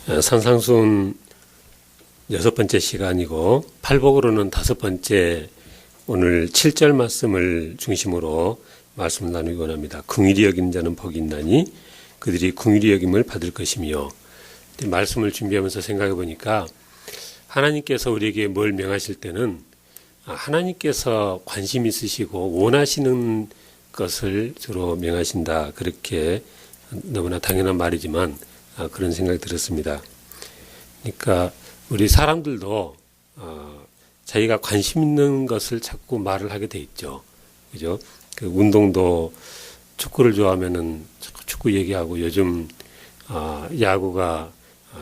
산상수훈 6번째 시간이고 팔복으로는 5번째 오늘 7절 말씀을 중심으로 말씀을 나누기 원합니다. 긍휼히 여기는 자는 복이 있나니 그들이 긍휼히 여김을 받을 것이며, 말씀을 준비하면서 생각해 보니까 하나님께서 우리에게 뭘 명하실 때는 하나님께서 관심 있으시고 원하시는 것을 주로 명하신다, 그렇게 너무나 당연한 말이지만 그런 생각이 들었습니다. 그러니까 우리 사람들도 자기가 관심 있는 것을 자꾸 말을 하게 돼 있죠. 그죠? 그 운동도 축구를 좋아하면은 축구 얘기하고, 요즘 야구가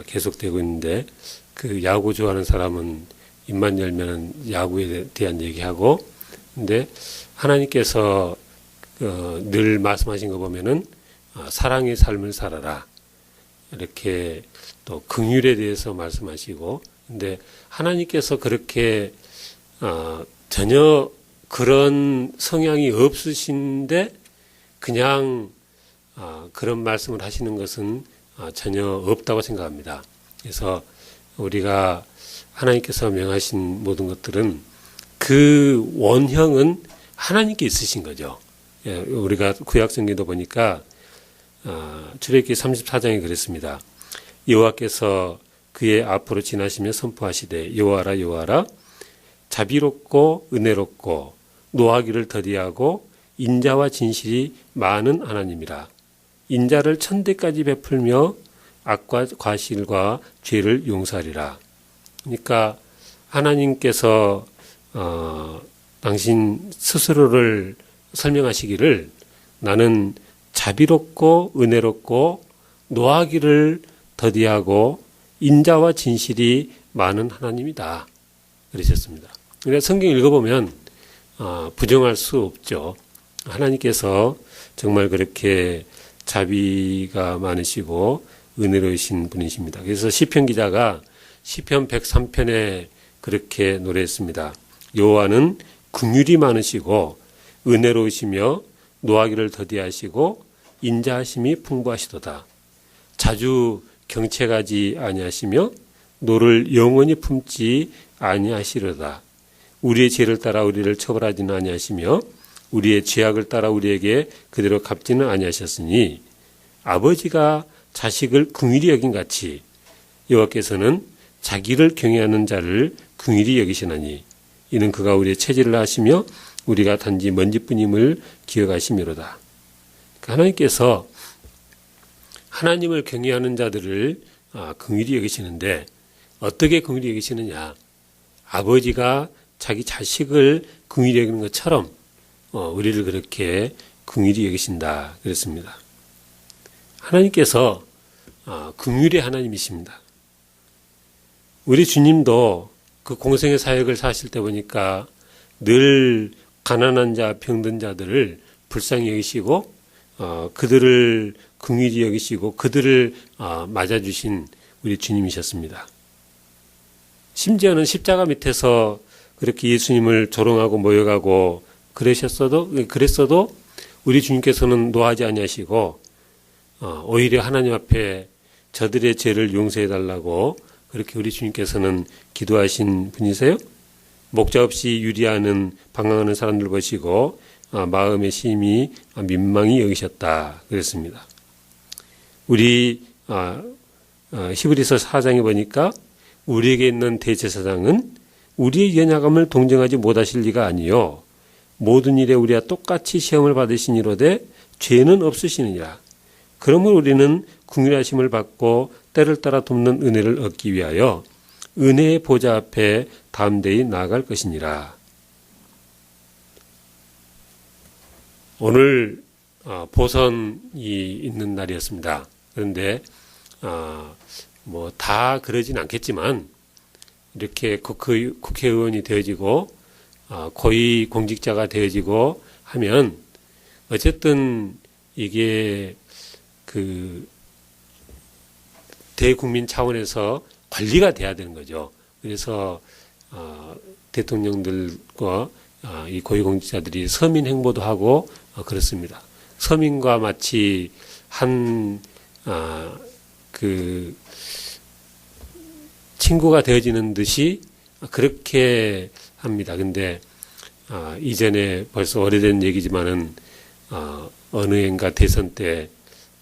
계속되고 있는데 그 야구 좋아하는 사람은 입만 열면은 야구에 대한 얘기하고, 근데 하나님께서 늘 말씀하신 거 보면은 사랑의 삶을 살아라, 이렇게 또 긍휼에 대해서 말씀하시고, 근데 하나님께서 그렇게 전혀 그런 성향이 없으신데 그냥 그런 말씀을 하시는 것은 전혀 없다고 생각합니다. 그래서 우리가 하나님께서 명하신 모든 것들은 그 원형은 하나님께 있으신 거죠. 우리가 구약성경도 보니까 출애굽기 34장에 그랬습니다. 여호와께서 그의 앞으로 지나시며 선포하시되 여호와라 여호와라, 자비롭고 은혜롭고 노하기를 더디하고 인자와 진실이 많은 하나님이라. 인자를 천대까지 베풀며 악과 과실과 죄를 용서하리라. 그러니까 하나님께서 당신 스스로를 설명하시기를 나는 자비롭고 은혜롭고 노하기를 더디하고 인자와 진실이 많은 하나님이다, 그러셨습니다. 그래서 성경 읽어보면 부정할 수 없죠. 하나님께서 정말 그렇게 자비가 많으시고 은혜로우신 분이십니다. 그래서 시편 기자가 시편 103편에 그렇게 노래했습니다. 여호와는 긍휼이 많으시고 은혜로우시며 노하기를 더디하시고 인자하심이 풍부하시도다. 자주 경책하지 아니하시며 노를 영원히 품지 아니하시려다. 우리의 죄를 따라 우리를 처벌하지는 아니하시며 우리의 죄악을 따라 우리에게 그대로 갚지는 아니하셨으니 아버지가 자식을 긍휼히 여긴 같이 여호와께서는 자기를 경외하는 자를 긍휼히 여기시나니 이는 그가 우리의 체질을 아시며 우리가 단지 먼지뿐임을 기억하시미로다. 하나님께서 하나님을 경외하는 자들을 긍휼히 여기시는데 어떻게 긍휼히 여기시느냐? 아버지가 자기 자식을 긍휼히 여기는 것처럼 우리를 그렇게 긍휼히 여기신다, 그랬습니다. 하나님께서 긍휼의 하나님이십니다. 우리 주님도 그 공생의 사역을 사실 때 보니까 늘 가난한 자, 병든 자들을 불쌍히 여기시고 그들을 긍휼히 여기시고 그들을 맞아주신 우리 주님이셨습니다. 심지어는 십자가 밑에서 그렇게 예수님을 조롱하고 모욕하고 그랬어도 우리 주님께서는 노하지 아니하시고 오히려 하나님 앞에 저들의 죄를 용서해 달라고 그렇게 우리 주님께서는 기도하신 분이세요. 목자 없이 유리하는 방황하는 사람들 보시고 마음의 심히 민망히 여기셨다, 그랬습니다. 우리 히브리서 4장에 보니까 우리에게 있는 대제사장은 우리의 연약함을 동정하지 못하실 리가 아니요 모든 일에 우리와 똑같이 시험을 받으시니로되 죄는 없으시느니라. 그러므로 우리는 긍휼하심을 받고 때를 따라 돕는 은혜를 얻기 위하여 은혜의 보좌 앞에 담대히 나아갈 것이니라. 오늘 보선이 있는 날이었습니다. 그런데 뭐 다 그러진 않겠지만 이렇게 국회의원이 되어지고 고위 공직자가 되어지고 하면 어쨌든 이게 그 대국민 차원에서 관리가 돼야 되는 거죠. 그래서 대통령들과 이 고위공직자들이 서민 행보도 하고 그렇습니다. 서민과 마치 한 친구가 되어지는 듯이 그렇게 합니다. 근데 이전에 벌써 오래된 얘기지만은 어느 해인가 대선 때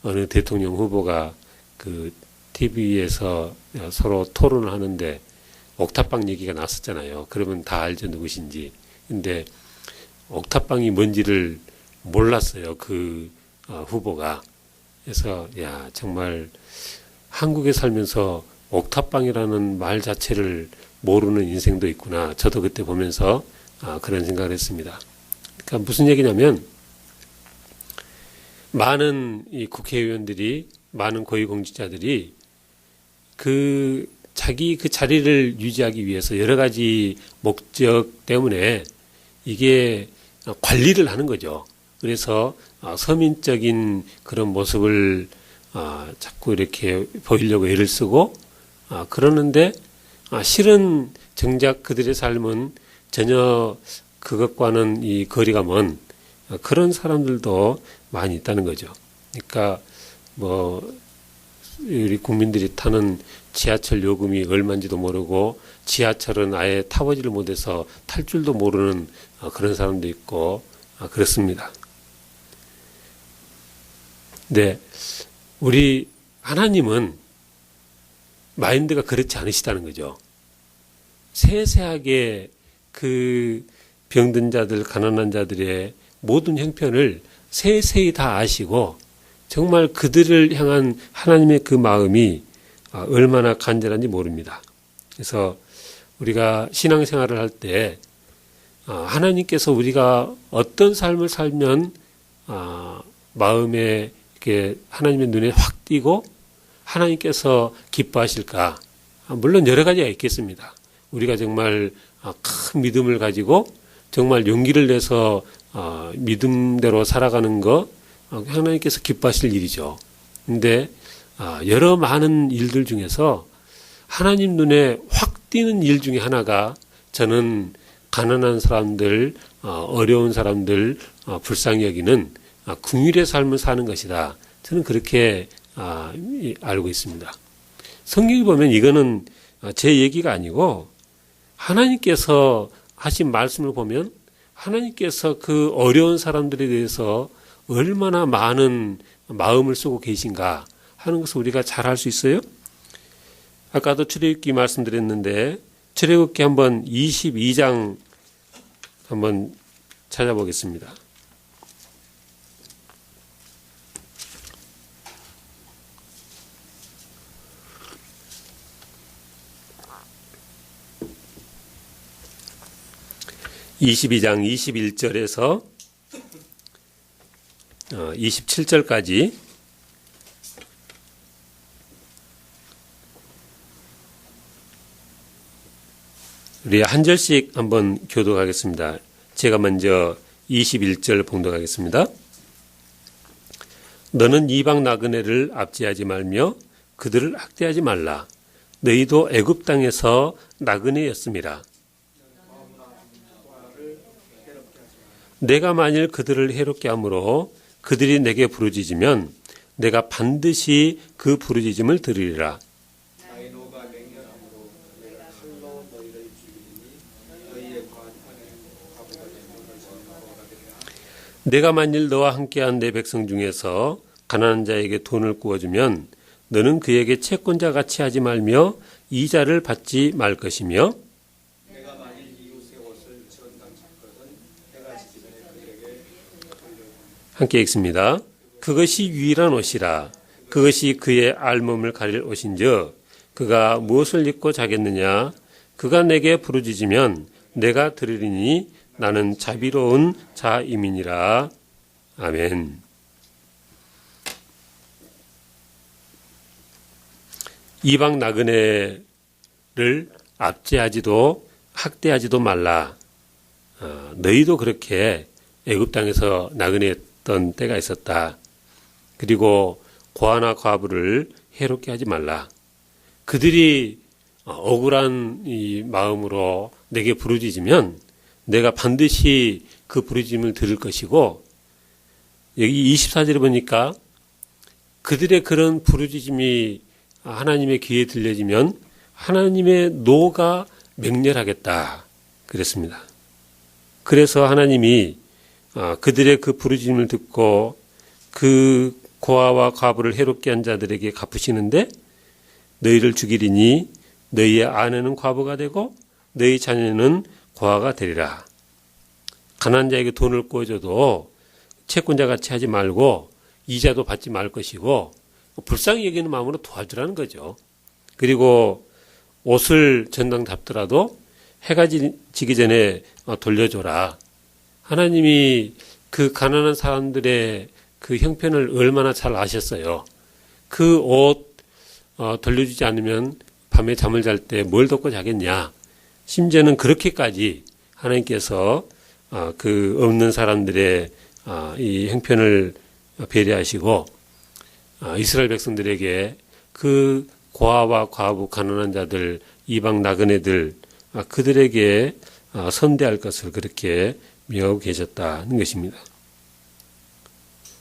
어느 대통령 후보가 그 TV에서 서로 토론을 하는데 옥탑방 얘기가 나왔었잖아요. 그러면 다 알죠, 누구신지. 근데 옥탑방이 뭔지를 몰랐어요, 그 후보가. 그래서 야, 정말 한국에 살면서 옥탑방이라는 말 자체를 모르는 인생도 있구나. 저도 그때 보면서 그런 생각을 했습니다. 그러니까 무슨 얘기냐면 많은 이 국회의원들이, 많은 고위공직자들이 자기 그 자리를 유지하기 위해서 여러 가지 목적 때문에 이게 관리를 하는 거죠. 그래서 서민적인 그런 모습을 자꾸 이렇게 보이려고 애를 쓰고 그러는데 실은 정작 그들의 삶은 전혀 그것과는 이 거리가 먼 그런 사람들도 많이 있다는 거죠. 그러니까 우리 국민들이 타는 지하철 요금이 얼마인지도 모르고 지하철은 아예 타보지를 못해서 탈 줄도 모르는 그런 사람도 있고 그렇습니다. 네, 우리 하나님은 마인드가 그렇지 않으시다는 거죠. 세세하게 그 병든 자들, 가난한 자들의 모든 형편을 세세히 다 아시고 정말 그들을 향한 하나님의 그 마음이 얼마나 간절한지 모릅니다. 그래서 우리가 신앙생활을 할 때 하나님께서 우리가 어떤 삶을 살면 마음에 이렇게 하나님의 눈에 확 띄고 하나님께서 기뻐하실까? 물론 여러 가지가 있겠습니다. 우리가 정말 큰 믿음을 가지고 정말 용기를 내서 믿음대로 살아가는 거 하나님께서 기뻐하실 일이죠. 근데 여러 많은 일들 중에서 하나님 눈에 확 띄는 일 중에 하나가 저는 가난한 사람들, 어려운 사람들, 불쌍히 여기는 긍휼의 삶을 사는 것이다. 저는 그렇게 알고 있습니다. 성경에 보면 이거는 제 얘기가 아니고 하나님께서 하신 말씀을 보면 하나님께서 그 어려운 사람들에 대해서 얼마나 많은 마음을 쓰고 계신가 하는 것을 우리가 잘 알 수 있어요. 아까도 출애굽기 말씀드렸는데 출애굽기 한번 22장 한번 찾아보겠습니다. (22장) 21절에서 27절까지 우리 한 절씩 한번 교독하겠습니다. 제가 먼저 21절 봉독하겠습니다. 너는 이방 나그네를 압제하지 말며 그들을 학대하지 말라. 너희도 애굽 땅에서 나그네였음이라. 내가 만일 그들을 해롭게 함으로 그들이 내게 부르짖으면 내가 반드시 그 부르짖음을 들으리라. 내가 만일 너와 함께한 내 백성 중에서 가난한 자에게 돈을 구워주면 너는 그에게 채권자 같이 하지 말며 이자를 받지 말 것이며 함께 읽습니다. 그것이 유일한 옷이라. 그것이 그의 알몸을 가릴 옷인즉 그가 무엇을 입고 자겠느냐. 그가 내게 부르짖으면 내가 들으리니 나는 자비로운 자임이니라. 아멘. 이방 나그네를 압제하지도 학대하지도 말라. 너희도 그렇게 애굽 땅에서 나그네였던 때가 있었다. 그리고 고아나 과부를 해롭게 하지 말라. 그들이 억울한 이 마음으로 내게 부르짖으면 내가 반드시 그 부르짖음을 들을 것이고, 여기 24절에 보니까 그들의 그런 부르짖음이 하나님의 귀에 들려지면 하나님의 노가 맹렬하겠다 그랬습니다. 그래서 하나님이 그들의 그 부르짖음을 듣고 그 고아와 과부를 해롭게 한 자들에게 갚으시는데 너희를 죽이리니 너희의 아내는 과부가 되고 너희 자녀는 고아가 되리라. 가난한 자에게 돈을 꿔줘도 채권자같이 하지 말고 이자도 받지 말 것이고 불쌍히 여기는 마음으로 도와주라는 거죠. 그리고 옷을 전당 잡더라도 해가 지기 전에 돌려줘라. 하나님이 그 가난한 사람들의 그 형편을 얼마나 잘 아셨어요. 그 옷 돌려주지 않으면 밤에 잠을 잘 때 뭘 덮고 자겠냐. 심지어는 그렇게까지 하나님께서 그 없는 사람들의 이 형편을 배려하시고 이스라엘 백성들에게 그 고아와 과부 가난한 자들 이방 나그네들 그들에게 선대할 것을 그렇게 명하고 계셨다는 것입니다.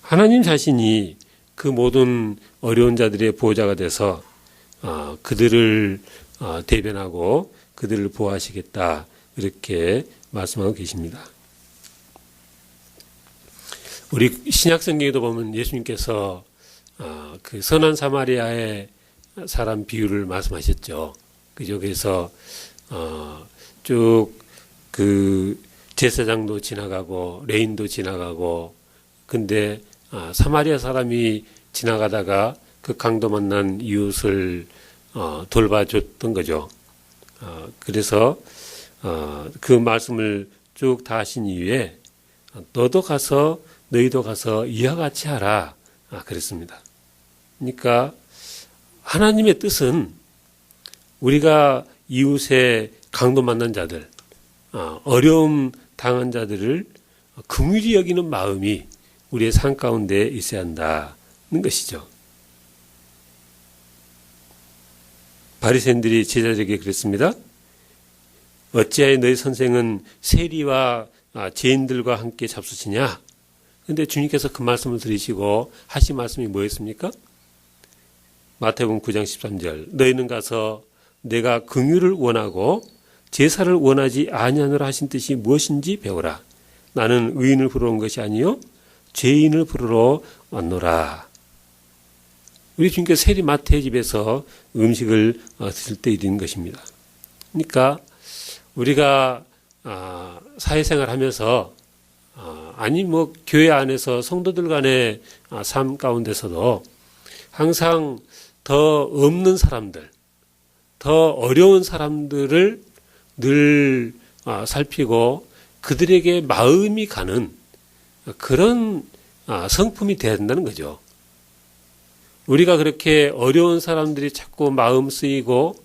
하나님 자신이 그 모든 어려운 자들의 보호자가 돼서 그들을 대변하고 그들을 보호하시겠다 이렇게 말씀하고 계십니다. 우리 신약 성경에도 보면 예수님께서 그 선한 사마리아의 사람 비유를 말씀하셨죠. 그죠? 그래서 쭉 그 제사장도 지나가고 레인도 지나가고 근데 사마리아 사람이 지나가다가 그 강도 만난 이웃을 돌봐줬던 거죠. 그래서 그 말씀을 쭉 다 하신 이후에 너희도 가서 이와 같이 하라 그랬습니다. 그러니까 하나님의 뜻은 우리가 이웃의 강도 만난 자들, 어려움 당한 자들을 긍휼히 여기는 마음이 우리의 삶 가운데 있어야 한다는 것이죠. 바리새인들이 제자들에게 그랬습니다. 어찌하여 너희 선생은 세리와 죄인들과 함께 잡수시냐? 그런데 주님께서 그 말씀을 들으시고 하신 말씀이 뭐였습니까? 마태복음 9장 13절 너희는 가서 내가 긍휼을 원하고 제사를 원하지 아니하노라 하신 뜻이 무엇인지 배우라. 나는 의인을 부르러 온 것이 아니요 죄인을 부르러 왔노라. 우리 주님께서 세리 마태의 집에서 음식을 드실 때 이런 것입니다. 그러니까 우리가 사회생활 하면서 아니 뭐 교회 안에서 성도들 간의 삶 가운데서도 항상 더 없는 사람들, 더 어려운 사람들을 늘 살피고 그들에게 마음이 가는 그런 성품이 되어야 된다는 거죠. 우리가 그렇게 어려운 사람들이 자꾸 마음 쓰이고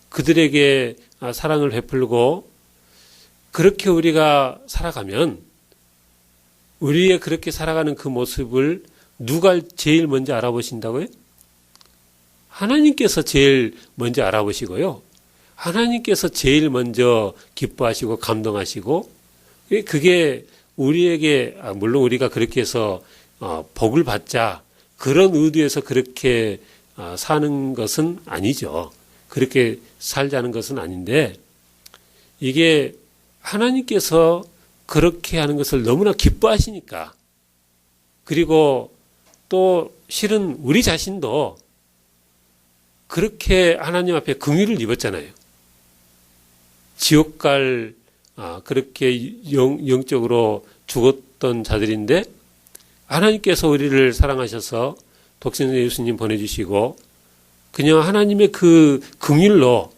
그들에게 사랑을 베풀고 그렇게 우리가 살아가면 우리의 그렇게 살아가는 그 모습을 누가 제일 먼저 알아보신다고요? 하나님께서 제일 먼저 알아보시고요. 하나님께서 제일 먼저 기뻐하시고 감동하시고 그게 우리에게 물론 우리가 그렇게 해서 복을 받자 그런 의도에서 그렇게 사는 것은 아니죠. 그렇게 살자는 것은 아닌데 이게 하나님께서 그렇게 하는 것을 너무나 기뻐하시니까 그리고 또 실은 우리 자신도 그렇게 하나님 앞에 긍휼을 입었잖아요. 지옥 갈 그렇게 영적으로 죽었던 자들인데 하나님께서 우리를 사랑하셔서 독생자 예수님 보내주시고 그냥 하나님의 그 긍휼로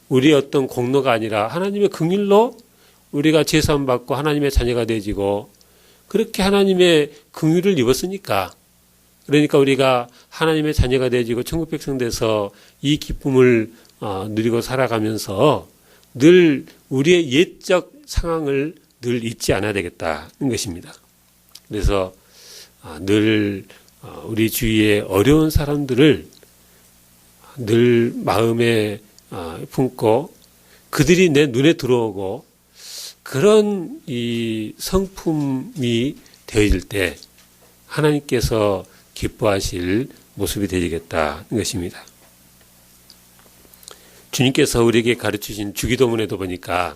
우리의 어떤 공로가 아니라 하나님의 긍휼로 우리가 죄사함 받고 하나님의 자녀가 되지고 그렇게 하나님의 긍휼을 입었으니까 그러니까 우리가 하나님의 자녀가 되지고 천국 백성 돼서 이 기쁨을 누리고 살아가면서 늘 우리의 옛적 상황을 늘 잊지 않아야 되겠다는 것입니다. 그래서 늘 우리 주위의 어려운 사람들을 늘 마음에 품고 그들이 내 눈에 들어오고 그런 이 성품이 되어질 때 하나님께서 기뻐하실 모습이 되겠다는 것입니다. 주님께서 우리에게 가르치신 주기도문에도 보니까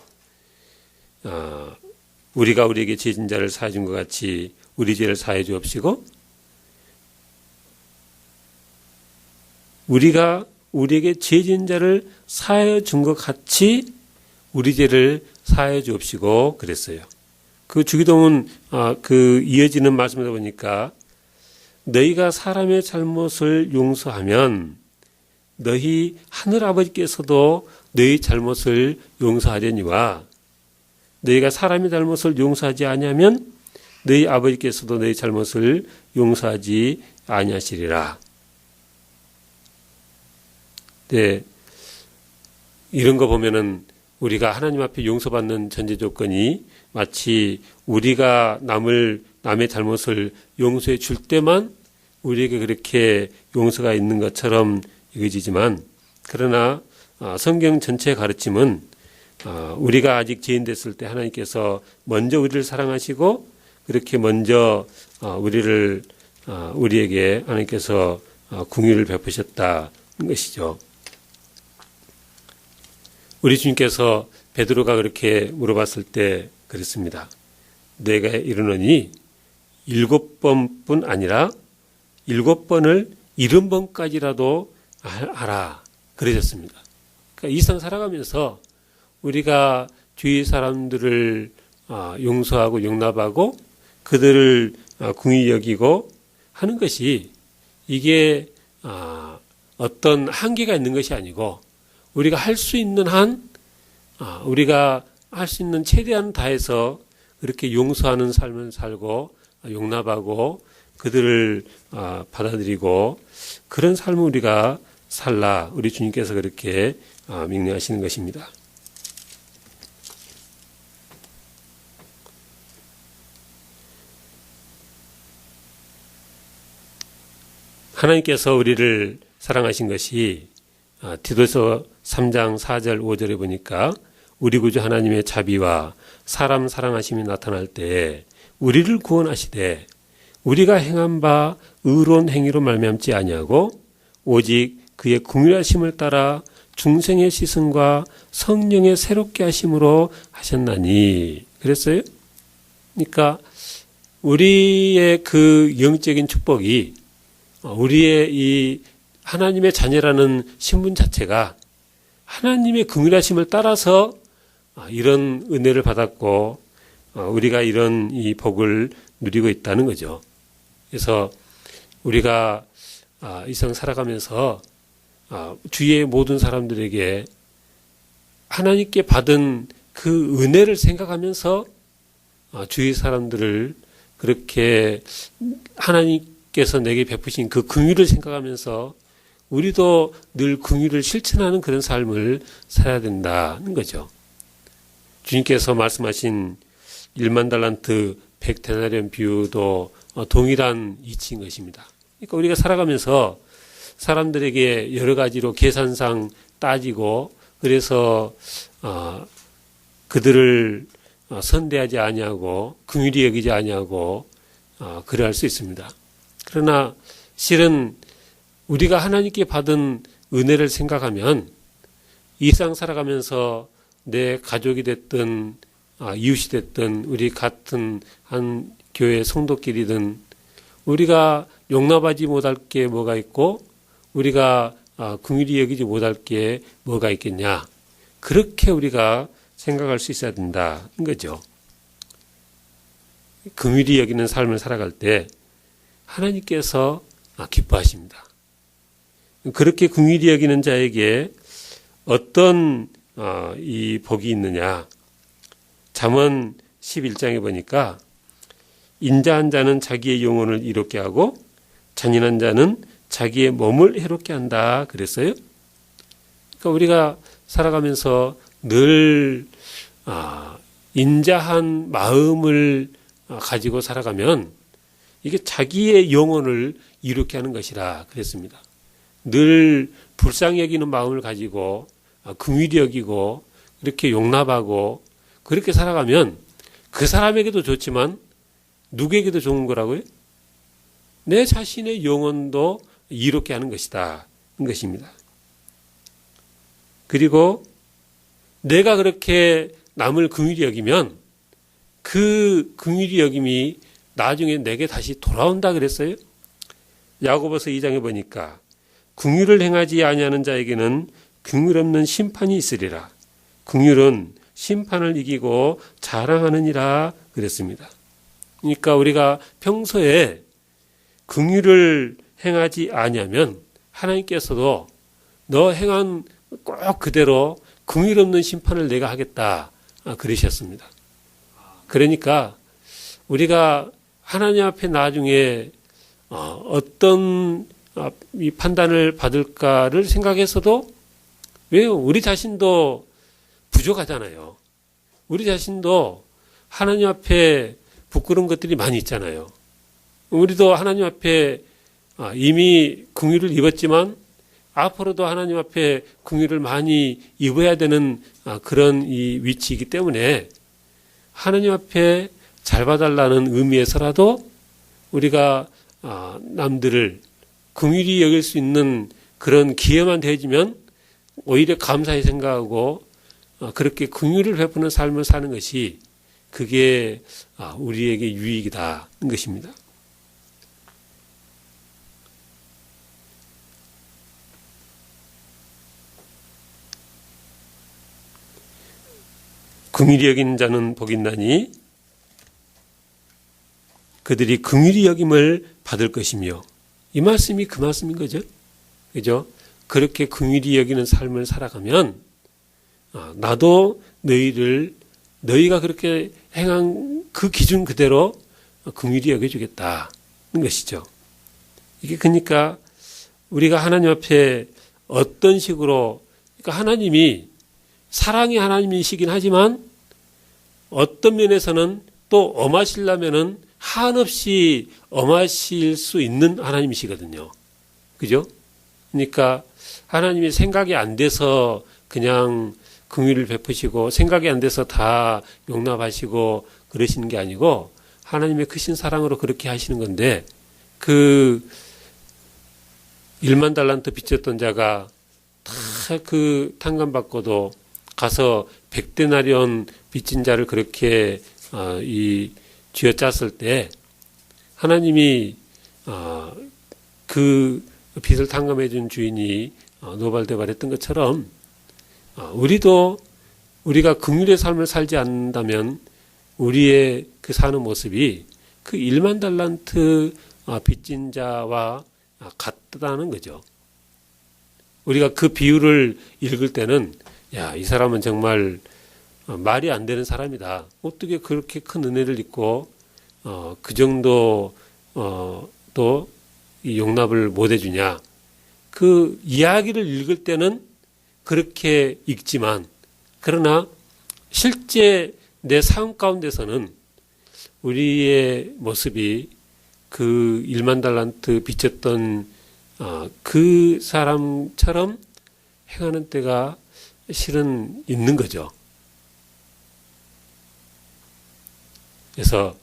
우리가 우리에게 죄진 자를 사해 준 것 같이 우리 죄를 사해 주옵시고 우리가 우리에게 죄진 자를 사해 준 것 같이 우리 죄를 사해 주옵시고 그랬어요. 그 주기도문 그 이어지는 말씀을 보니까 너희가 사람의 잘못을 용서하면 너희 하늘 아버지께서도 너희 잘못을 용서하려니와 너희가 사람의 잘못을 용서하지 아니하면 너희 아버지께서도 너희 잘못을 용서하지 아니하시리라. 네, 이런 거 보면은 우리가 하나님 앞에 용서받는 전제 조건이 마치 우리가 남의 잘못을 용서해 줄 때만 우리에게 그렇게 용서가 있는 것처럼 여겨지지만 그러나 성경 전체의 가르침은 우리가 아직 죄인 됐을 때 하나님께서 먼저 우리를 사랑하시고 그렇게 먼저 우리에게 하나님께서 긍휼을 베푸셨다는 것이죠. 우리 주님께서 베드로가 그렇게 물어봤을 때 그랬습니다. 내가 이르노니 7번뿐 아니라 7번을 70번까지라도 하라 그러셨습니다. 그러니까 이 세상 살아가면서 우리가 주위 사람들을 용서하고 용납하고 그들을 긍휼히 여기고 하는 것이 이게 어떤 한계가 있는 것이 아니고 우리가 할 수 있는 우리가 할 수 있는 최대한 다해서 그렇게 용서하는 삶을 살고 용납하고 그들을 받아들이고 그런 삶을 우리가 살라 우리 주님께서 그렇게 명령하시는 것입니다. 하나님께서 우리를 사랑하신 것이 디도서 3장 4절 5절에 보니까 우리 구주 하나님의 자비와 사람 사랑하심이 나타날 때 우리를 구원하시되 우리가 행한 바 의로운 행위로 말미암지 아니하고 오직 그의 긍휼하심을 따라 중생의 시선과 성령의 새롭게 하심으로 하셨나니 그랬어요. 그러니까 우리의 그 영적인 축복이 우리의 이 하나님의 자녀라는 신분 자체가 하나님의 긍휼하심을 따라서 이런 은혜를 받았고 우리가 이런 이 복을 누리고 있다는 거죠. 그래서 우리가 이 세상 살아가면서 주위의 모든 사람들에게 하나님께 받은 그 은혜를 생각하면서 주위 사람들을 그렇게 하나님께서 내게 베푸신 그 긍휼을 생각하면서 우리도 늘 긍휼을 실천하는 그런 삶을 살아야 된다는 거죠. 주님께서 말씀하신 1만 달란트 100데나리온 비유도 동일한 이치인 것입니다. 그러니까 우리가 살아가면서 사람들에게 여러 가지로 계산상 따지고 그래서 그들을 선대하지 아니하고 긍휼히 여기지 아니하고 그러할 수 있습니다. 그러나 실은 우리가 하나님께 받은 은혜를 생각하면 이 세상 살아가면서 내 가족이 됐든 이웃이 됐든 우리 같은 한 교회 성도끼리든 우리가 용납하지 못할 게 뭐가 있고 우리가 긍휼히 여기지 못할 게 뭐가 있겠냐. 그렇게 우리가 생각할 수 있어야 된다는 거죠. 긍휼히 여기는 삶을 살아갈 때 하나님께서 기뻐하십니다. 그렇게 긍휼히 여기는 자에게 어떤 이 복이 있느냐. 잠언 11장에 보니까 인자한 자는 자기의 영혼을 이롭게 하고 잔인한 자는 자기의 몸을 해롭게 한다 그랬어요. 그러니까 우리가 살아가면서 늘 인자한 마음을 가지고 살아가면 이게 자기의 영혼을 이롭게 하는 것이라 그랬습니다. 늘 불쌍히 여기는 마음을 가지고 긍휼히 여기고 이렇게 용납하고 그렇게 살아가면 그 사람에게도 좋지만 누구에게도 좋은 거라고요? 내 자신의 영혼도 이롭게 하는 것이다. 이 것입니다. 그리고 내가 그렇게 남을 긍휼히 여기면 그 긍휼히 여김이 나중에 내게 다시 돌아온다 그랬어요. 야고보서 2장에 보니까 긍휼을 행하지 아니하는 자에게는 긍휼 없는 심판이 있으리라. 긍휼은 심판을 이기고 자랑하느니라 그랬습니다. 그러니까 우리가 평소에 긍휼을 행하지 아니하면 하나님께서도 너 행한 꼭 그대로 긍휼 없는 심판을 내가 하겠다 그러셨습니다. 그러니까 우리가 하나님 앞에 나중에 어떤 이 판단을 받을까를 생각해서도 왜요? 우리 자신도 부족하잖아요. 우리 자신도 하나님 앞에 부끄러운 것들이 많이 있잖아요. 우리도 하나님 앞에 이미 긍휼을 입었지만 앞으로도 하나님 앞에 긍휼을 많이 입어야 되는 그런 이 위치이기 때문에 하나님 앞에 잘 봐달라는 의미에서라도 우리가 남들을 긍휼히 여길 수 있는 그런 기회만 되어지면 오히려 감사히 생각하고 그렇게 긍휼을 베푸는 삶을 사는 것이 그게 우리에게 유익이다 는 것입니다. 긍휼히 여기는 자는 복이 있나니 그들이 긍휼히 여김을 받을 것이며, 이 말씀이 그 말씀인 거죠. 그죠? 그렇게 긍휼히 여기는 삶을 살아가면 나도 너희가 그렇게 행한 그 기준 그대로 긍휼히 여겨주겠다는 것이죠. 이게 그러니까 우리가 하나님 앞에 어떤 식으로, 그러니까 하나님이 사랑의 하나님이시긴 하지만 어떤 면에서는 또 엄하시려면은 한없이 엄하실 수 있는 하나님이시거든요. 그죠? 그러니까 하나님이 생각이 안 돼서 그냥 긍휼을 베푸시고 생각이 안 돼서 다 용납하시고 그러시는 게 아니고 하나님의 크신 사랑으로 그렇게 하시는 건데, 그 1만 달란트 빚졌던 자가 다 그 탕감받고도 가서 100데나리온 빚진 자를 그렇게 쥐어짰을 때 하나님이 그 빚을 탕감해 준 주인이 노발대발했던 것처럼 우리도 우리가 긍휼의 삶을 살지 않는다면 우리의 그 사는 모습이 그 1만 달란트 빚진 자와 같다는 거죠. 우리가 그 비유를 읽을 때는 야, 이 사람은 정말 말이 안 되는 사람이다. 어떻게 그렇게 큰 은혜를 입고 그 정도 또 이 용납을 못 해주냐. 그 이야기를 읽을 때는 그렇게 읽지만, 그러나 실제 내 삶 가운데서는 우리의 모습이 그 1만 달란트 빚졌던 그 사람처럼 행하는 때가 실은 있는 거죠. 그래서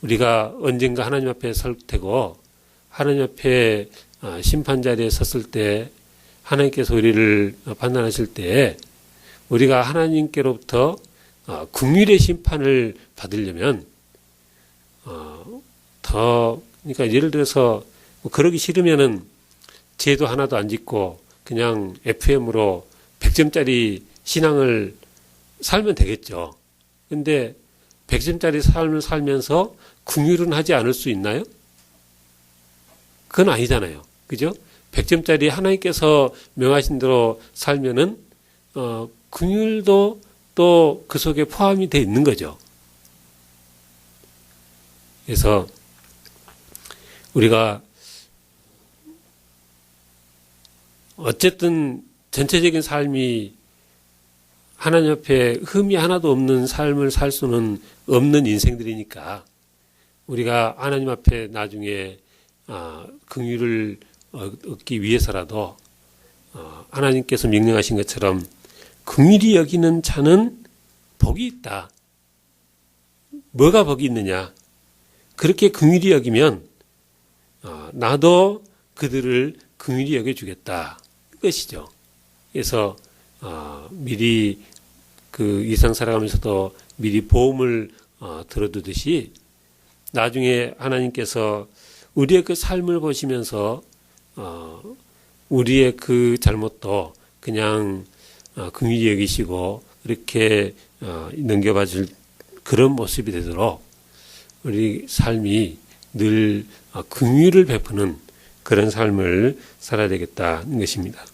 우리가 언젠가 하나님 앞에 설 테고 하나님 앞에 심판 자리에 섰을 때 하나님께서 우리를 판단하실 때 우리가 하나님께로부터 긍휼의 심판을 받으려면 그러니까 예를 들어서 뭐 그러기 싫으면은 죄도 하나도 안 짓고 그냥 FM으로 100점짜리 신앙을 살면 되겠죠. 근데 100점짜리 삶을 살면서 긍휼은 하지 않을 수 있나요? 그건 아니잖아요. 그죠? 100점짜리 하나님께서 명하신 대로 살면은 긍휼도 또 그 속에 포함이 되어 있는 거죠. 그래서 우리가 어쨌든 전체적인 삶이 하나님 앞에 흠이 하나도 없는 삶을 살 수는 없는 인생들이니까 우리가 하나님 앞에 나중에 긍휼을 얻기 위해서라도 하나님께서 명령하신 것처럼 긍휼히 여기는 자는 복이 있다. 뭐가 복이 있느냐? 그렇게 긍휼히 여기면 나도 그들을 긍휼히 여겨주겠다. 것이죠. 그래서 미리 그 이상 살아가면서도 미리 보험을 들어두듯이 나중에 하나님께서 우리의 그 삶을 보시면서 우리의 그 잘못도 그냥 긍휼히 여기시고 이렇게 넘겨봐 줄 그런 모습이 되도록 우리 삶이 늘 긍휼을 베푸는 그런 삶을 살아야 되겠다는 것입니다.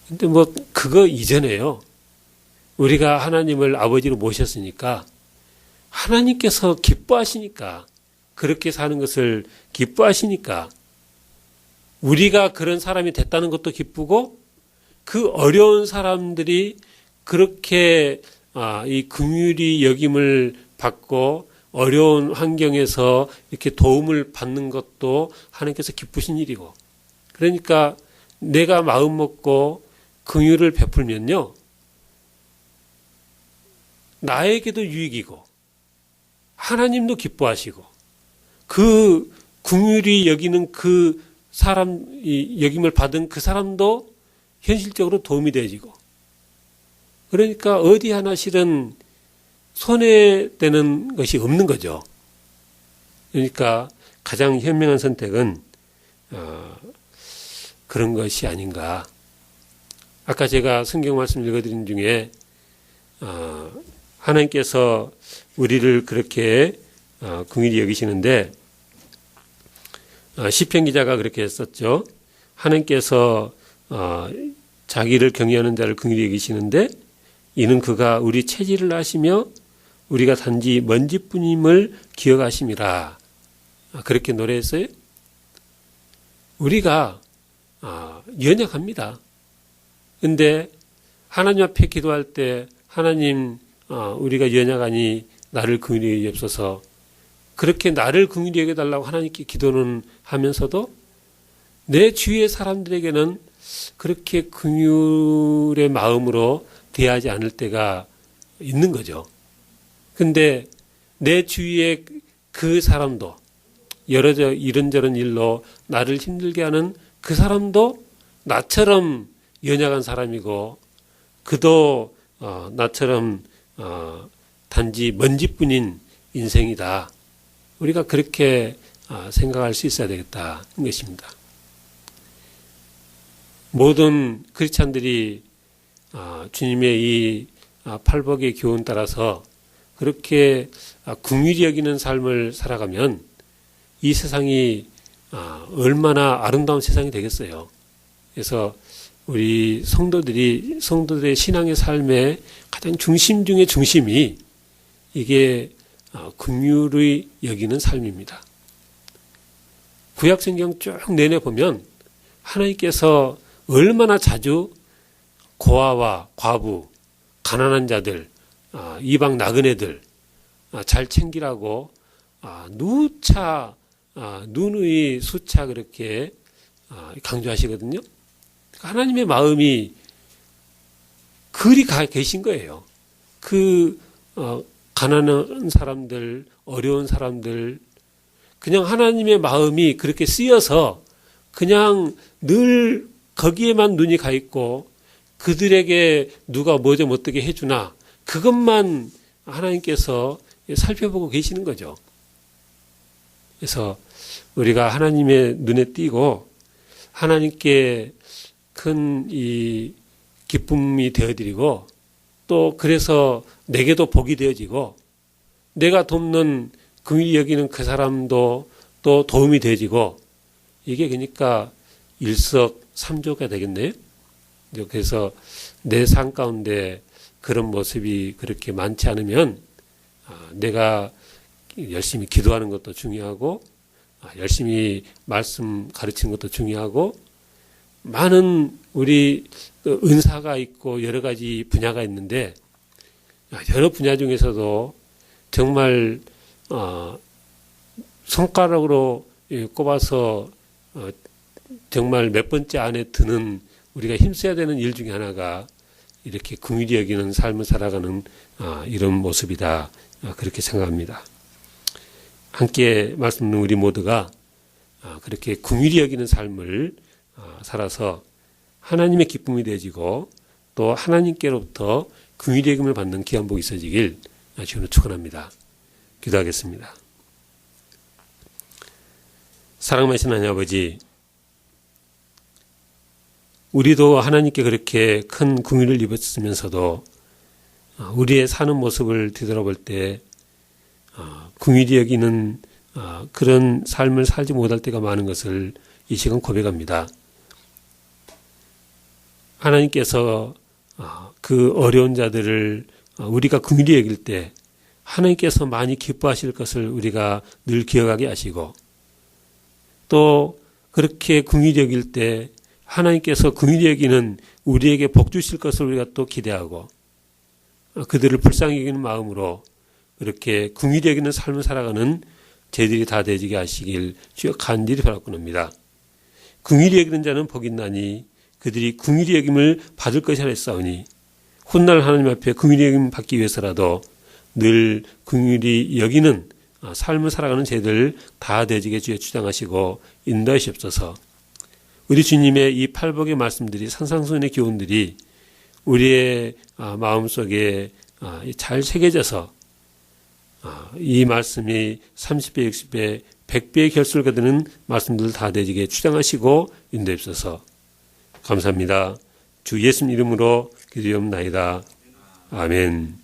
근데 뭐 그거 이전에요. 우리가 하나님을 아버지로 모셨으니까 하나님께서 기뻐하시니까 그렇게 사는 것을 기뻐하시니까 우리가 그런 사람이 됐다는 것도 기쁘고 그 어려운 사람들이 그렇게 이 긍휼히 여김을 받고 어려운 환경에서 이렇게 도움을 받는 것도 하나님께서 기쁘신 일이고 그러니까 내가 마음 먹고 긍휼을 베풀면요 나에게도 유익이고 하나님도 기뻐하시고 그 긍휼히 여기는 그 사람 여김을 받은 그 사람도 현실적으로 도움이 되어지고 그러니까 어디 하나 실은 손해되는 것이 없는 거죠. 그러니까 가장 현명한 선택은 그런 것이 아닌가. 아까 제가 성경 말씀 읽어드린 중에 하나님께서 우리를 그렇게 긍휼히 여기시는데 시편 기자가 그렇게 했었죠. 하나님께서 자기를 경외하는 자를 긍휼히 여기시는데 이는 그가 우리 체질을 아시며 우리가 단지 먼지뿐임을 기억하심이라. 그렇게 노래했어요. 우리가 연약합니다. 근데 하나님 앞에 기도할 때 하나님 우리가 연약하니 나를 긍휼히 여기옵소서 그렇게 나를 긍휼히 여겨달라고 하나님께 기도는 하면서도 내 주위의 사람들에게는 그렇게 긍휼의 마음으로 대하지 않을 때가 있는 거죠. 근데 내 주위의 그 사람도 이런저런 일로 나를 힘들게 하는 그 사람도 나처럼 연약한 사람이고 그도 나처럼 단지 먼지뿐인 인생이다. 우리가 그렇게 생각할 수 있어야 되겠다는 것입니다. 모든 크리스찬들이 주님의 이 팔복의 교훈 따라서 그렇게 긍휼히 여기는 삶을 살아가면 이 세상이 얼마나 아름다운 세상이 되겠어요. 그래서 우리 성도들의 신앙의 삶의 가장 중심 중의 중심이 이게 긍휼히 여기는 삶입니다. 구약성경 쭉 내내 보면 하나님께서 얼마나 자주 고아와 과부, 가난한 자들, 이방 나그네들 잘 챙기라고 누누이 수차 그렇게 강조하시거든요. 하나님의 마음이 그리 계신 거예요. 가난한 사람들, 어려운 사람들, 그냥 하나님의 마음이 그렇게 쓰여서 그냥 늘 거기에만 눈이 가 있고 그들에게 누가 뭐 좀 어떻게 해주나 그것만 하나님께서 살펴보고 계시는 거죠. 그래서 우리가 하나님의 눈에 띄고 하나님께 큰 이 기쁨이 되어드리고 또 그래서 내게도 복이 되어지고 내가 돕는 긍휼히 여기는 그 사람도 또 도움이 되어지고 이게 그러니까 일석삼조가 되겠네요. 그래서 내 삶 가운데 그런 모습이 그렇게 많지 않으면 내가 열심히 기도하는 것도 중요하고 열심히 말씀 가르치는 것도 중요하고 많은 우리 은사가 있고 여러 가지 분야가 있는데 여러 분야 중에서도 정말 손가락으로 꼽아서 정말 몇 번째 안에 드는 우리가 힘써야 되는 일 중에 하나가 이렇게 긍휼히 여기는 삶을 살아가는 이런 모습이다. 그렇게 생각합니다. 함께 말씀 듣는 우리 모두가 그렇게 긍휼히 여기는 삶을 살아서 하나님의 기쁨이 되어지고 또 하나님께로부터 긍휼의 여김을 받는 귀한 복이 있어지길 주로 축원합니다. 기도하겠습니다. 사랑 많으신 하나님 아버지, 우리도 하나님께 그렇게 큰 긍휼을 입었으면서도 우리의 사는 모습을 뒤돌아볼 때 긍휼히 여기는 그런 삶을 살지 못할 때가 많은 것을 이 시간 고백합니다. 하나님께서 그 어려운 자들을 우리가 긍휼히 여길 때 하나님께서 많이 기뻐하실 것을 우리가 늘 기억하게 하시고, 또 그렇게 긍휼히 여길 때 하나님께서 긍휼히 여기는 우리에게 복 주실 것을 우리가 또 기대하고, 그들을 불쌍히 여기는 마음으로 그렇게 긍휼히 여기는 삶을 살아가는 저희들이 다 되지게 하시길 주여 간절히 바라옵니다. 긍휼히 여기는 자는 복이 있나니 그들이 긍휼히 여김을 받을 것이라 했사오니, 훗날 하나님 앞에 긍휼히 여김을 받기 위해서라도 늘 긍휼히 여기는 삶을 살아가는 저희들 다 되지게 주여 주장하시고 인도하시옵소서. 우리 주님의 이 팔복의 말씀들이, 산상수훈의 교훈들이 우리의 마음속에 잘 새겨져서 이 말씀이 30배, 60배, 100배의 결실을 거두는 말씀들 다 되지게 주장하시고 인도하옵소서. 감사합니다. 주 예수님 이름으로 기도하옵나이다. 아멘.